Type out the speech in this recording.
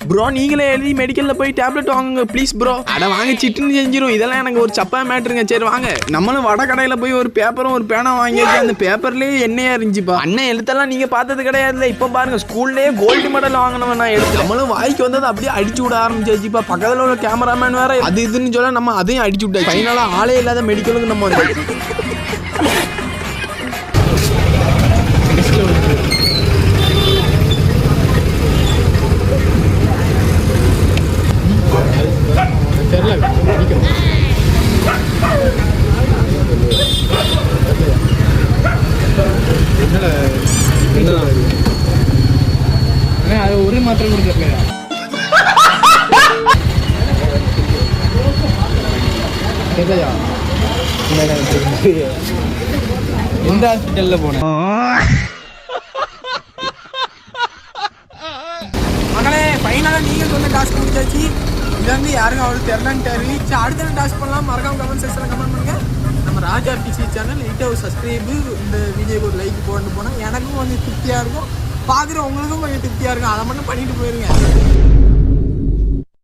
Bro நீங்களே எழுதி மெடிக்கல்ல போய் டேப்லெட் வாங்குங்க ப்ளீஸ் ப்ரோ. அட வாங்க சிட்டுன்னு செஞ்சிரும். இதெல்லாம் எனக்கு ஒரு சப்பா மேட்ருங்க. சரி வாங்க. நம்மளும் வட கடையில் போய் ஒரு பேப்பரும் ஒரு பேனா வாங்கியாச்சு. அந்த பேப்பர்லேயே என்னையா இருந்துச்சுப்பா. அண்ணன் எழுத்தெல்லாம் நீங்கள் பார்த்தது கிடையாதுல்ல. இப்போ பாருங்க ஸ்கூல்லேயே கோல்டு மெடல் வாங்கினவன் நான் எடுத்து. நம்மளும் வாய்க்கு வந்தது அப்படியே அடிச்சு விட ஆரம்பிச்சாச்சுப்பா. பக்கத்தில் உள்ள கேமராமேன் வேற அது இதுன்னு சொல்ல நம்ம அதையும் அடிச்சு விட்டாச்சு. ஃபைனலாக ஆளே இல்லாத மெடிக்கலுக்கு நம்ம வந்து அது ஒரு மாத்திரம் கொடுத்துருக்கா எந்த ஹாஸ்பிட்டல்ல போனேன் மகளே ஃபைனலாக நீங்கள் சொன்ன டாஸ்க் முடிச்சாச்சு. இது வந்து யாருக்கும் அவளுக்கு தெரிலன்ட்டாரு. சரி அடுத்த டாஸ்க் பண்ணலாம். மறக்காம கமெண்ட் செக்ஷனில் கமெண்ட் பண்ணுங்க. நம்ம ராஜா பிசி சேனல் லைட்டாக ஒரு சப்ஸ்கிரைபு இந்த வீடியோக்கு ஒரு லைக் போட்டு போனால் எனக்கும் கொஞ்சம் திருப்தியாக இருக்கும். பார்க்குற உங்களுக்கும் கொஞ்சம் திருப்தியாக இருக்கும். அதை மட்டும் பண்ணிட்டு போயிருங்க.